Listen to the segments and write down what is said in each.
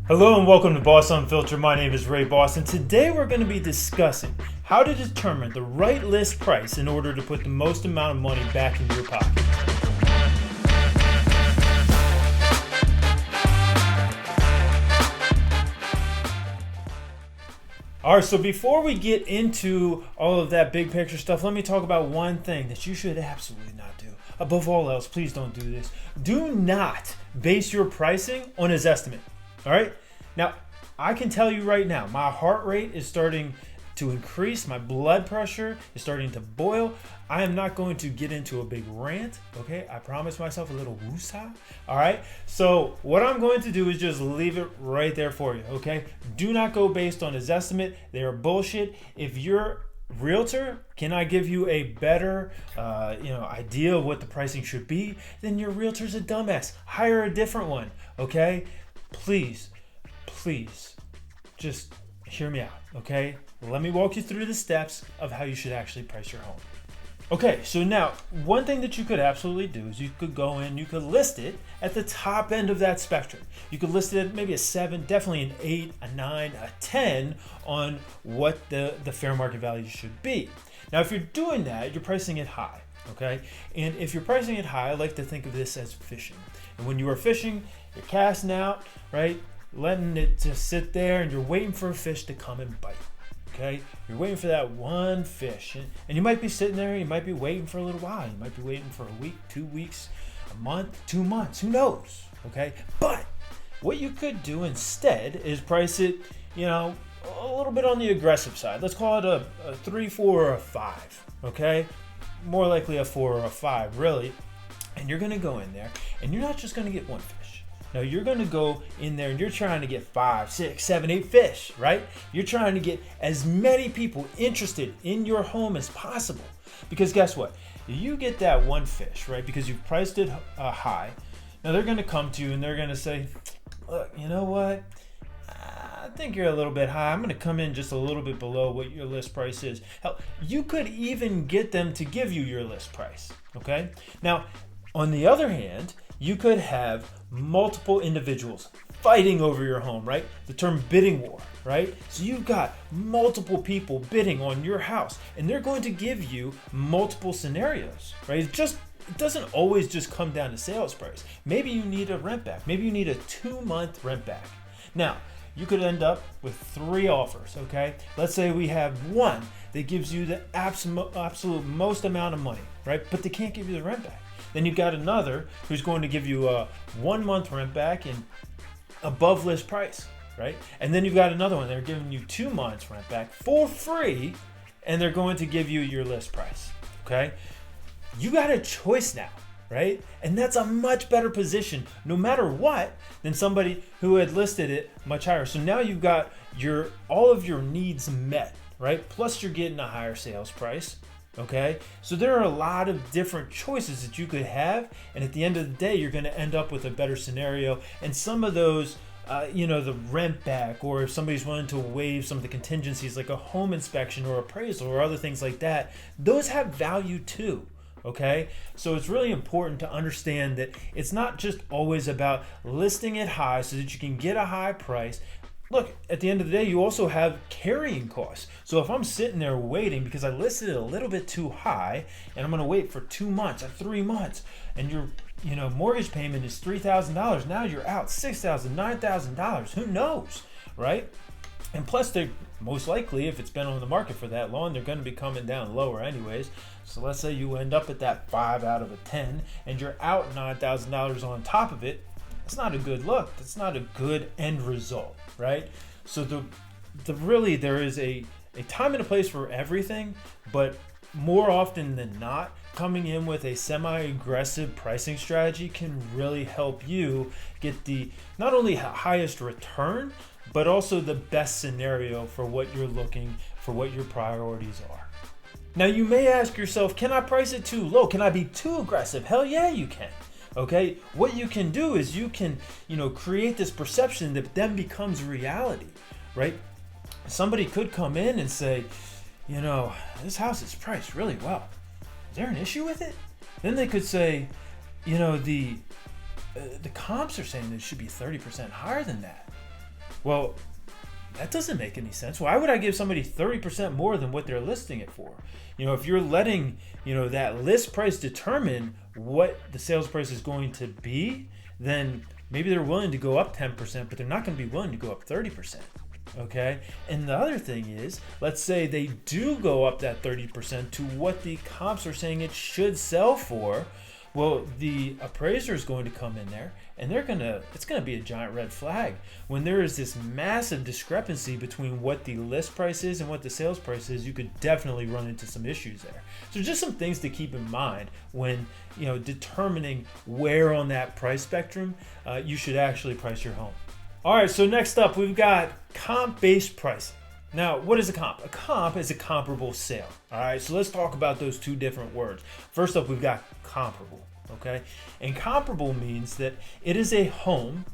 Hello and welcome to Boss Unfiltered. My name is Ray Boss, and today we're going to be discussing how to determine the right list price in order to put the most amount of money back into your pocket. Alright, so before we get into all of that big picture stuff, let me talk about one thing that you should absolutely not do. Above all else, please don't do this. Do not base your pricing on a Zestimate. All right. Now, I can tell you right now, my heart rate is starting to increase. My blood pressure is starting to boil. I am not going to get into a big rant. Okay. I promised myself a little woosah. All right. So what I'm going to do is just leave it right there for you. Okay. Do not go based on a Zestimate. They are bullshit. If your realtor cannot give you a better idea of what the pricing should be, then your realtor's a dumbass. Hire a different one. Okay. Please, just hear me out, okay? Let me walk you through the steps of how you should actually price your home. Okay, so now, one thing that you could absolutely do is you could go in, you could list it at the top end of that spectrum. You could list it at maybe a 7, definitely an 8, a 9, a 10 on what the fair market value should be. Now, if you're doing that, you're pricing it high, okay? And if you're pricing it high, I like to think of this as fishing. And when you are fishing, you're casting out, right? Letting it just sit there and you're waiting for a fish to come and bite, okay? You're waiting for that one fish. And you might be sitting there, you might be waiting for a little while. You might be waiting for a week, 2 weeks, a month, 2 months, who knows, okay? But what you could do instead is price it, a little bit on the aggressive side. Let's call it a 3, 4, or a 5, okay? More likely a 4 or a 5, really. And you're gonna go in there and you're not just gonna get one fish. No, you're gonna go in there and you're trying to get 5, 6, 7, 8 fish, right? You're trying to get as many people interested in your home as possible. Because guess what? You get that one fish, right? Because you've priced it high. Now they're gonna come to you and they're gonna say, look, you know what? I think you're a little bit high. I'm going to come in just a little bit below what your list price is. Hell, you could even get them to give you your list price, okay? Now, on the other hand, you could have multiple individuals fighting over your home, right? The term bidding war, right? So you've got multiple people bidding on your house, and they're going to give you multiple scenarios, right? It doesn't always just come down to sales price. Maybe you need a rent back. Maybe you need a 2-month rent back. Now, you could end up with 3 offers, okay? Let's say we have one that gives you the absolute most amount of money, right? But they can't give you the rent back. Then you've got another who's going to give you a 1-month rent back and above list price, right? And then you've got another one. They're giving you 2 months rent back for free, and they're going to give you your list price, okay? You got a choice now, right? And that's a much better position, no matter what, than somebody who had listed it much higher. So now you've got all of your needs met, right? Plus you're getting a higher sales price, okay? So there are a lot of different choices that you could have, and at the end of the day, you're gonna end up with a better scenario. And some of those, the rent back, or if somebody's willing to waive some of the contingencies like a home inspection or appraisal or other things like that, those have value too. Okay, so it's really important to understand that it's not just always about listing it high so that you can get a high price. Look, at the end of the day, you also have carrying costs. So if I'm sitting there waiting because I listed it a little bit too high and I'm going to wait for 2 months or 3 months, and your mortgage payment is $3,000, now you're out $6,000, $9,000. Who knows, right? And plus, they're most likely, if it's been on the market for that long, they're going to be coming down lower anyways. So let's say you end up at that 5 out of a 10 and you're out $9,000 on top of it. That's not a good look. That's not a good end result, right? So there is a time and a place for everything, but more often than not, coming in with a semi-aggressive pricing strategy can really help you get the not only highest return, but also the best scenario for what you're looking for, what your priorities are. Now you may ask yourself, can I price it too low? Can I be too aggressive? Hell yeah, you can. Okay, what you can do is you can, create this perception that then becomes reality, right? Somebody could come in and say, this house is priced really well. Is there an issue with it? Then they could say, the comps are saying that it should be 30% higher than that. Well, that doesn't make any sense. Why would I give somebody 30% more than what they're listing it for? If you're letting, that list price determine what the sales price is going to be, then maybe they're willing to go up 10%, but they're not going to be willing to go up 30%. Okay. And the other thing is, let's say they do go up that 30% to what the comps are saying it should sell for. Well, the appraiser is going to come in there and it's going to be a giant red flag when there is this massive discrepancy between what the list price is and what the sales price is. You could definitely run into some issues there. So just some things to keep in mind when, determining where on that price spectrum you should actually price your home. All right, so next up, we've got comp-based pricing. Now, what is a comp? A comp is a comparable sale. All right, so let's talk about those two different words. First up, we've got comparable, okay? And comparable means that it is a home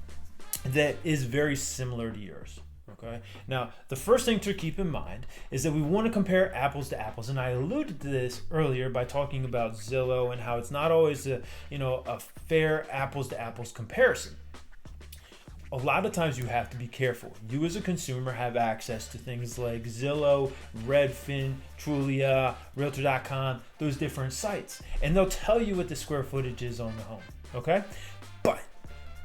that is very similar to yours, okay? Now, the first thing to keep in mind is that we want to compare apples to apples, and I alluded to this earlier by talking about Zillow and how it's not always a fair apples to apples comparison. A lot of times you have to be careful. You as a consumer have access to things like Zillow, Redfin, Trulia, Realtor.com, those different sites. And they'll tell you what the square footage is on the home, okay? But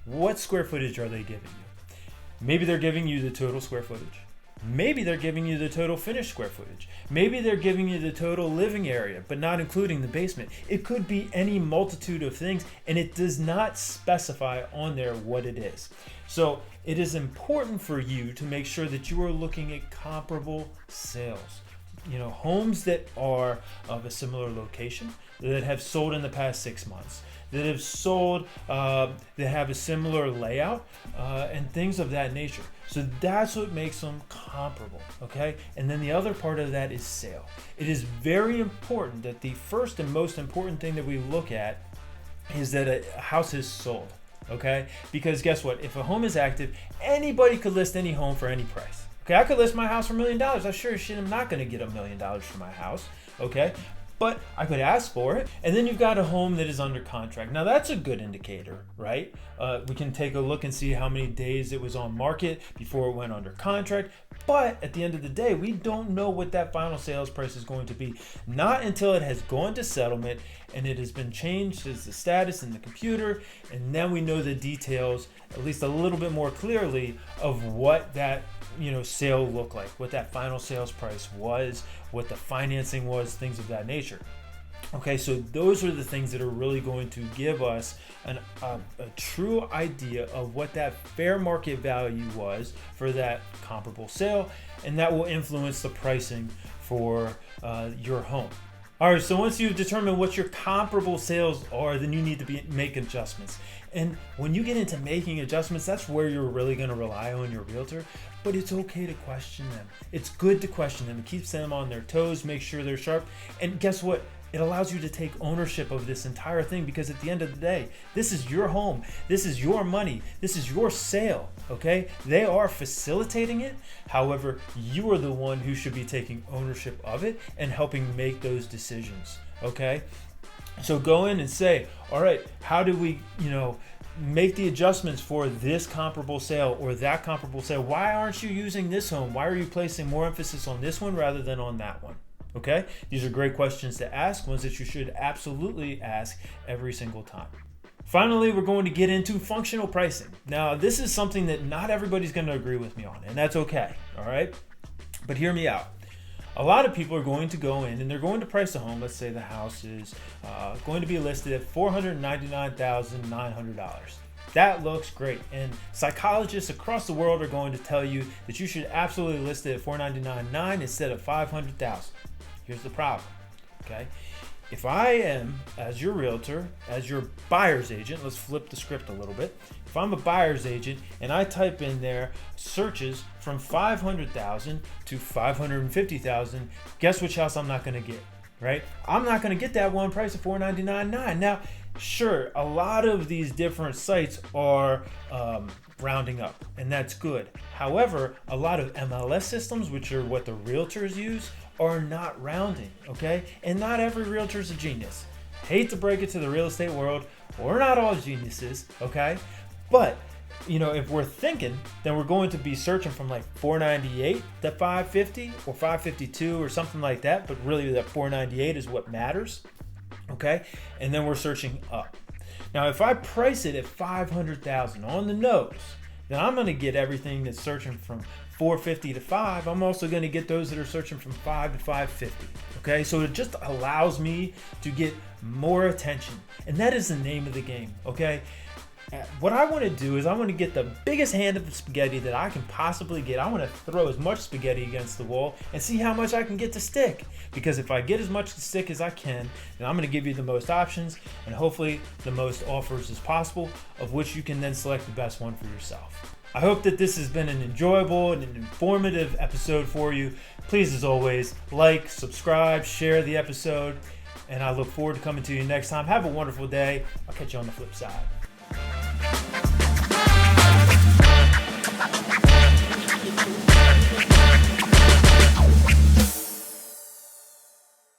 what square footage are they giving you? Maybe they're giving you the total square footage. Maybe they're giving you the total finished square footage. Maybe they're giving you the total living area, but not including the basement. It could be any multitude of things, and it does not specify on there what it is. So it is important for you to make sure that you are looking at comparable sales. Homes that are of a similar location, that have sold in the past 6 months, that have sold, that have a similar layout, and things of that nature. So that's what makes them comparable, okay? And then the other part of that is sale. It is very important that the first and most important thing that we look at is that a house is sold, okay? Because guess what? If a home is active, anybody could list any home for any price. Okay, I could list my house for $1 million. I sure as shit am not going to get $1 million for my house, okay? But I could ask for it. And then you've got a home that is under contract. Now that's a good indicator, right? We can take a look and see how many days it was on market before it went under contract. But at the end of the day, we don't know what that final sales price is going to be. Not until it has gone to settlement and it has been changed as the status in the computer. And then we know the details, at least a little bit more clearly, of what that sale looked like, what that final sales price was, what the financing was, things of that nature. Okay, so those are the things that are really going to give us a true idea of what that fair market value was for that comparable sale, and that will influence the pricing for your home. All right, so once you've determined what your comparable sales are, then you need to make adjustments. And when you get into making adjustments, that's where you're really going to rely on your realtor. But it's okay to question them. It's good to question them. It keeps them on their toes, make sure they're sharp. And guess what? It allows you to take ownership of this entire thing, because at the end of the day, this is your home. This is your money. This is your sale, okay? They are facilitating it. However, you are the one who should be taking ownership of it and helping make those decisions, okay? So go in and say, all right, how do we, make the adjustments for this comparable sale or that comparable sale? Why aren't you using this home? Why are you placing more emphasis on this one rather than on that one? Okay, these are great questions to ask, ones that you should absolutely ask every single time. Finally, we're going to get into functional pricing. Now, this is something that not everybody's going to agree with me on, and that's okay, all right? But hear me out. A lot of people are going to go in and they're going to price a home. Let's say the house is going to be listed at $499,900. That looks great. And psychologists across the world are going to tell you that you should absolutely list it at $499,900 instead of $500,000. Here's the problem, okay? If I am, as your realtor, as your buyer's agent, let's flip the script a little bit. If I'm a buyer's agent and I type in there searches from $500,000 to $550,000, guess which house I'm not going to get, right? I'm not going to get that one price of $499,900. Now, sure, a lot of these different sites are rounding up, and that's good. However, a lot of MLS systems, which are what the realtors use, are not rounding, okay? And not every realtor is a genius. Hate to break it to the real estate world, we're not all geniuses, okay? But if we're thinking, then we're going to be searching from like 498 to 550 or 552 or something like that. But really that 498 is what matters. Okay. And then we're searching up. Now, if I price it at 500,000 on the nose, then I'm going to get everything that's searching from 450 to 5. I'm also going to get those that are searching from 5 to 550. Okay, so it just allows me to get more attention, and that is the name of the game. Okay, what I want to do is I want to get the biggest hand of the spaghetti that I can possibly get. I want to throw as much spaghetti against the wall and see how much I can get to stick. Because if I get as much to stick as I can, then I'm going to give you the most options and hopefully the most offers as possible, of which you can then select the best one for yourself. I hope that this has been an enjoyable and an informative episode for you. Please, as always, like, subscribe, share the episode, and I look forward to coming to you next time. Have a wonderful day. I'll catch you on the flip side.